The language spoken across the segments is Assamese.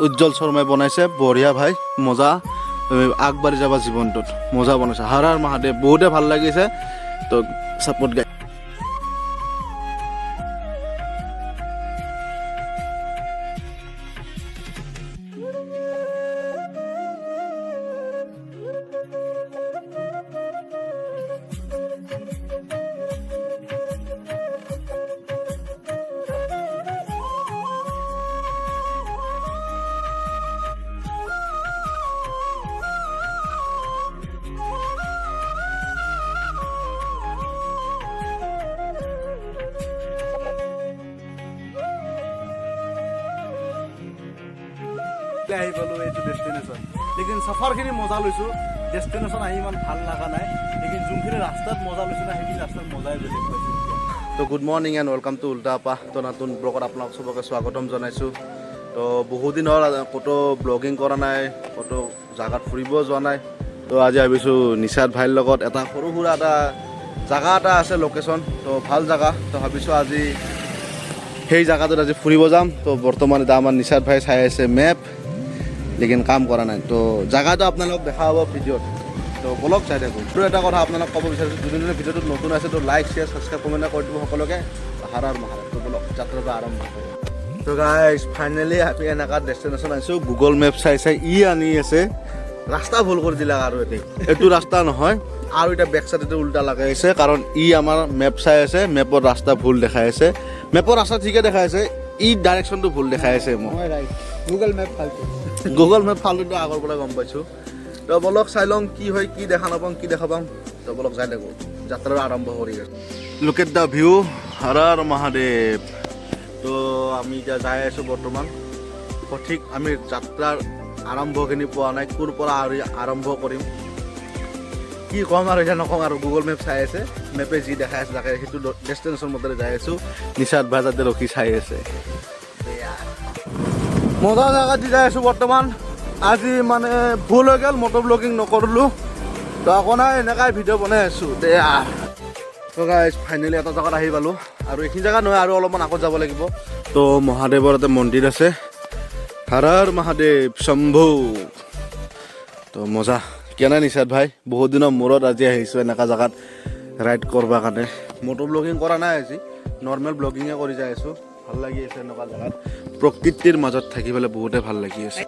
উজ্জ্বল শৰ্মাই বনাইছে বঢ়িয়া ভাই মজা আগবাঢ়ি যাবা জীৱনটোত মজা বনাইছে হৰ হৰ মহাদেৱ বহুতে ভাল লাগিছে তো সাপোৰ্ট গাই আহি পালো এইটো ডেষ্টিনেশ্যন লেকিন সফৰখিনি মজা লৈছোঁ ডেষ্টিনেশ্যন আহি ইমান ভাল লগা নাই লেকিন যোনখিনি ৰাস্তাত মজা লৈছোঁ না সেইখিনি ৰাস্তাত মজাই বেলেগ পাইছোঁ তো good morning and welcome to উল্টা আপা তো নতুন ব্লগত আপোনালোক চবকে স্বাগতম জনাইছোঁ তো বহুদিন হ'ল ক'তো ব্লগিং কৰা নাই ক'তো জাগাত ফুৰিব যোৱা নাই তো আজি ভাবিছোঁ নিশাদ ভাইৰ লগত এটা সৰু সুৰা এটা জাগা এটা আছে লোকেশ্যন তো ভাল জাগা তো ভাবিছোঁ আজি সেই জাগাটোত আজি ফুৰিব যাম তো বৰ্তমান এতিয়া আমাৰ নিশাদ ভাই চাই আছে মেপ লেকিন কাম কৰা নাই তো জাগাটো আপোনালোক দেখা হ'ব ভিডিঅ'ত তো বলক চাই থাকোঁ আৰু এটা কথা আপোনালোক ক'ব বিচাৰিছোঁ যোনে ভিডিঅ'টোত নতুন আছে তো লাইক শ্বেয়াৰ ছাবস্ক্ৰাইব কমেণ্ট কৰি দিব সকলোকে হৰ হৰ মহাদেৱ তো বলক যাত্ৰাটো আৰম্ভ কৰোঁ তো গাইজ ফাইনেলি আমি এনেকুৱা ডেষ্টিনেশ্যন আহিছোঁ গুগল মেপ চাই চাই আনি আছে ৰাস্তা ভুল কৰি দিলে আৰু এইটো ৰাস্তা নহয় আৰু এতিয়া বেক চাইডে উল্টা লগাই আছে কাৰণ আমাৰ মেপ চাই আছে মেপৰ ৰাস্তা ভুল দেখাই আছে মেপৰ ৰাস্তা ঠিকে দেখাই আছে ডাইৰেকশ্যনটো ভুল দেখাই আছে মই গুগল মেপ ফালটোতো আগৰ পৰা গম পাইছোঁ তো বলক চাই লওঁ কি হয় কি দেখা নাপাওঁ কি দেখা পাম তো বলক যাই থাকোঁ যাত্ৰাটো আৰম্ভ কৰি আছোঁ look at the view Har Har Mahadev তো আমি এতিয়া যাই আছোঁ বৰ্তমান সঠিক আমি যাত্ৰাৰ আৰম্ভখিনি পোৱা নাই ক'ৰ পৰা আৰম্ভ কৰিম কি ক'ম আৰু এতিয়া নকওঁ আৰু গুগল মেপ চাই আছে মেপে যি দেখাই আছে তাকে সেইটো ডেষ্টিনেশ্যন মতে যাই আছোঁ নিশাদ ভাই তাতে ৰখি চাই আছে মজা জাগাত দি যাই আছোঁ বৰ্তমান আজি মানে ভুল হৈ গ'ল মটৰ ব্লগিং নকৰিলোঁ তো আকৌ নাই এনেকুৱাই ভিডিঅ' বনাই আছোঁ দেয়া তো গাইজ ফাইনেলি এটা জেগাত আহি পালোঁ আৰু এইখিনি জেগা নহয় আৰু অলপমান আগত যাব লাগিব তো মহাদেৱৰ এটা মন্দিৰ আছে হৰ হৰ মহাদেৱ শম্ভু তো মজা কেনে নিশাদ ভাই বহুত দিনৰ মূৰত আজি আহিছোঁ এনেকুৱা জেগাত ৰাইড কৰিব কাৰণে মটৰ ব্লগিং কৰা নাই আজি নৰ্মেল ব্লগিঙে কৰি যাই আছোঁ ভাল লাগি আছে এনেকুৱা জেগাত প্ৰকৃতিৰ মাজত থাকি পেলাই বহুতে ভাল লাগি আছে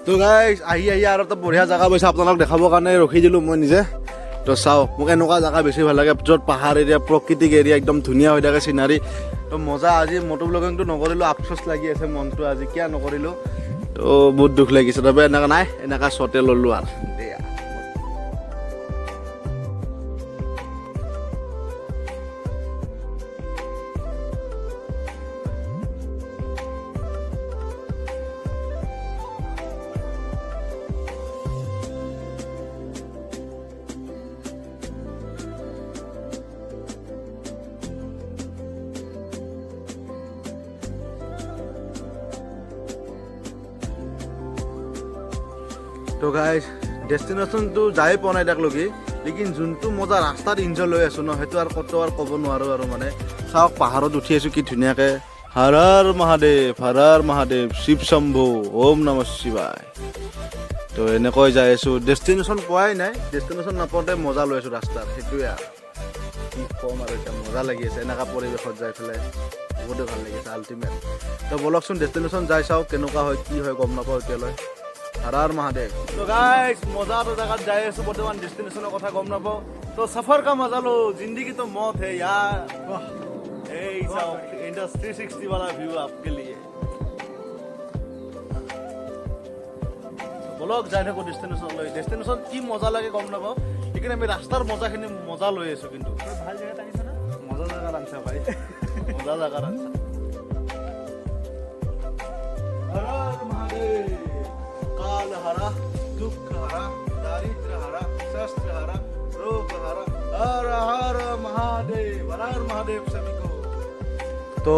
তো গাইজ আহি আৰু এটা বঢ়িয়া জেগা পাইছোঁ আপোনালোক দেখাবৰ কাৰণে ৰখি দিলোঁ মই নিজে তো চাওক মোক এনেকুৱা জেগা বেছি ভাল লাগে য'ত পাহাৰ এৰিয়া প্ৰাকৃতিক এৰিয়া একদম ধুনীয়া হৈ থাকে চিনাৰী তো মজা আজি মটৰ ব্লগিংটো নকৰিলোঁ আফচোচ লাগি আছে মনটো আজি কিয় নকৰিলোঁ তো বহুত দুখ লাগিছে তবে এনেকুৱা নাই এনেকুৱা শ্বটে ল'লোঁ আৰু দেয়া তো গাইজ ডেষ্টিনেশ্যনটো যাই পোৱা নাই তাকলৈকে লেকিন যোনটো মজা ৰাস্তাত এনজয় লৈ আছোঁ ন সেইটো আৰু ক'তো আৰু ক'ব নোৱাৰোঁ আৰু মানে চাওক পাহাৰত উঠি আছোঁ কি ধুনীয়াকৈ হৰ হৰ মহাদেৱ শিৱ শম্ভু ওম নমঃ শিৱায় তো এনেকৈ যাই আছোঁ ডেষ্টিনেশ্যন পোৱাই নাই ডেষ্টিনেশ্যন নাপাওঁতে মজা লৈ আছোঁ ৰাস্তাত সেইটোৱে আৰু কি ক'ম আৰু এতিয়া মজা লাগি আছে এনেকুৱা পৰিৱেশত যাই পেলাই বহুতে ভাল লাগিছে আল্টিমেট তো বলকচোন ডেষ্টিনেশ্যন যাই চাওক কেনেকুৱা হয় কি হয় গম নাপাওঁ এতিয়ালৈ হৰ হৰ মহাদেৱ তো গাইজ মজা তো জেগাত যাই আছোঁ বৰ্তমান ডেষ্টিনেশ্যনৰ কথা গম নাপাওঁ তো সফৰ কা মজা লো জিন্দগী তো মौत है यार এই চাও इंडस्ट्री 360 वाला व्यू आपके लिए ব্লগ যাই থাকোঁ ডেষ্টিনেশ্যন লৈ ডেষ্টিনেশ্যন কি মজা লাগে গম নাপাওঁ সেইকাৰণে আমি ৰাস্তাৰ মজাখিনি মজা লৈ আছোঁ কিন্তু ভাল জেগাত আহিছে না মজা জেগাত আনিছা ভাই মজা জেগাত আনিছা হৰ হৰ মহাদেৱ काल हरा दुख हरा दारिद्र हरा शस्त्र हरा रोग हरा हर हर महादेव हर हर महादेव सभी তো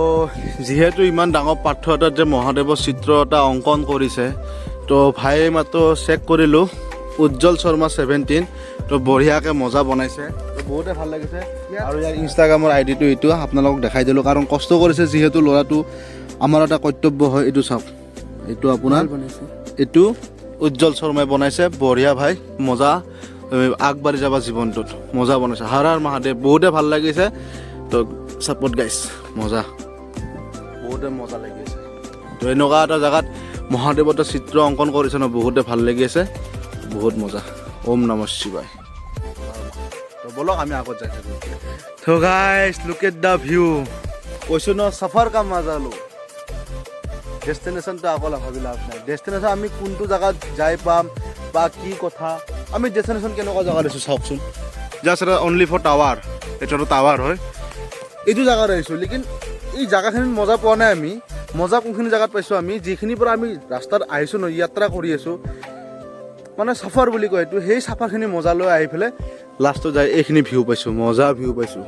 যিহেতু ইমান ডাঙৰ পাথৰ এটাত যে মহাদেৱৰ চিত্ৰ এটা অংকন কৰিছে তো ভাই মাত্ৰ চেক কৰিলোঁ উজ্জ্বল শৰ্মা 17 তো বঢ়িয়াকৈ মজা বনাইছে তো বহুতে ভাল লাগিছে আৰু ইয়াৰ ইনষ্টাগ্ৰামৰ আইডিটো এইটো আপোনালোকক দেখাই দিলোঁ কাৰণ কষ্ট কৰিছে যিহেতু ল'ৰাটো আমাৰ এটা কৰ্তব্য হয় এইটো চাওক এইটো আপোনাৰ এইটো উজ্জ্বল শৰ্মাই বনাইছে বঢ়িয়া ভাই মজা আগবাঢ়ি যাবা জীৱনটোত মজা বনাইছে হৰ হৰ মহাদেৱ বহুতে ভাল লাগিছে তো ছাপোৰ্ট গাইছ মজা বহুতে মজা লাগিছে তো এনেকুৱা এটা জেগাত মহাদেৱৰ চিত্ৰ অংকন কৰিছে ন বহুতে ভাল লাগি আছে বহুত মজা ওম নম শিৱায় তো বলক আমি আগত যাই থাকোঁ তো গাইছ লুক এট দ্য ভিউ কৈছোঁ ন চাফাৰ কাম মজালো ডেষ্টিনেশ্যনটো অকল ভাবি লাভ নাই ডেষ্টিনেশ্যন আমি কোনটো জেগাত যাই পাম বা কি কথা আমি ডেষ্টিনেশ্যন কেনেকুৱা জেগা লৈছোঁ চাওকচোন জাষ্ট এটা অনলি ফৰ টাৱাৰ এইটো টাৱাৰ হয় এইটো জেগাত আহিছোঁ লেকিন এই জেগাখিনিত মজা পোৱা নাই আমি মজা কোনখিনি জেগাত পাইছোঁ আমি যিখিনিৰ পৰা আমি ৰাস্তাত আহিছোঁ ন যাত্ৰা কৰি আছোঁ মানে চাফাৰ বুলি কয় এইটো সেই চাফাৰখিনি মজা লৈ আহি পেলাই লাষ্টত যাই এইখিনি ভিউ পাইছোঁ মজা ভিউ পাইছোঁ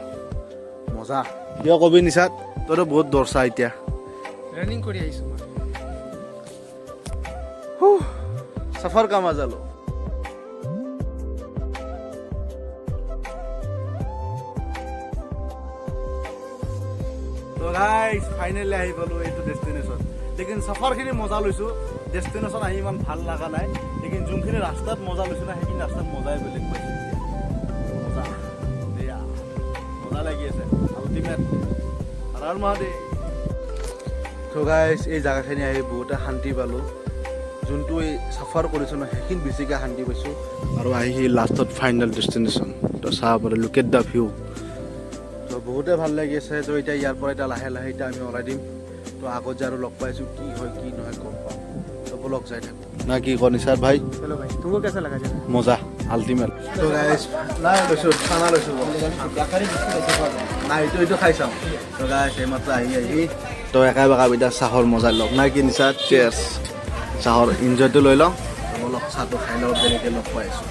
মজা কিয় কবি নিচাত তইতো বহুত দৰচা এতিয়া ৰানিং কৰি আহিছোঁ सफर का मजा लो तो गाइस फाइनली আহি পালো এইটো ডেষ্টিনেশ্যন লেকিন সফাৰখিনি মজা লৈছোঁ ডেষ্টিনেশ্যন আহি ইমান ভাল লগা নাই লেকিন যোনখিনি ৰাস্তাত মজা লৈছোঁ না সেইখিনি ৰাস্তাত মজাই বেলেগ পাইছোঁ মজা দিয়া মজা লাগি আছে আল্টিমেট হৰ মহাদেৱ তো গাইস এই জায়গাখিনি আহি বহুতে শান্তি পালোঁ যোনটো এই চাফাৰ কৰিছোঁ ন সেইখিনি বেছিকৈ শান্তি পাইছোঁ আৰু আহি লাষ্টত ফাইনেল ডেষ্টিনেশ্যন তো চাব পাৰে লুক এট দ্য ভিউ তো বহুতে ভাল লাগি আছে তো এতিয়া ইয়াৰ পৰা এতিয়া লাহে লাহে এতিয়া আমি ওলাই দিম তো আগত যে আৰু লগ পাইছোঁ কি হয় কি নহয় গম পাম তো বলক যাই থাকোঁ না কি কয় নিচাৰ ভাই চলো ভাই তুমকো কেসা লাগা জানা মজা আল্টিমেট তো গাইছ নাই লৈছোঁ খানা লৈছোঁ নাই এইটো খাই চাওঁ তো গাইছ এইমাত্ৰ আহি তো একা বেকা এতিয়া চাহৰ মজা লওক নাই কি নিচাৰ চেয়াৰ্ছ চাহৰ ইনজয়টো লৈ লওঁ অলপ চাহটো খাই লওঁ তেনেকৈ লগ পাই আছোঁ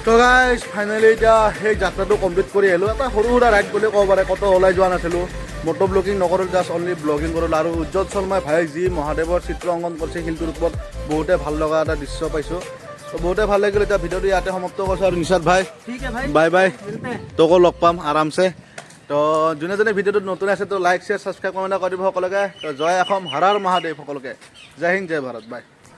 তো গাইছ ফাইনেলি এতিয়া সেই যাত্ৰাটো কমপ্লিট কৰি আহিলোঁ এটা সৰু সুৰা ৰাইড বুলি ক'ব পাৰে ক'তো ওলাই যোৱা নাছিলোঁ মটো ব্লগিং নকৰোঁ জাষ্ট অনলি ব্লগিং কৰিলোঁ আৰু উজ্জ্বল শৰ্মাই ভাই যি মহাদেৱৰ চিত্ৰ অংকন কৰিছে শিলটোৰ ওপৰত বহুতে ভাল লগা এটা দৃশ্য পাইছোঁ তো বহুতে ভাল লাগিল এতিয়া ভিডিঅ'টো ইয়াতে সমাপ্ত কৰিছোঁ আৰু নিচাত ভাই বাই বাই তোকো লগ পাম আৰামছে তো যোনে যোনে ভিডিঅ'টোত নতুন আছে তো লাইক শ্বেয়াৰ ছাবস্ক্ৰাইব কমেণ্ট কৰি দিব সকলোকে তো জয় অসম হৰ হৰ মহাদেৱ সকলোকে জয় হিন্দ জয় ভাৰত বাই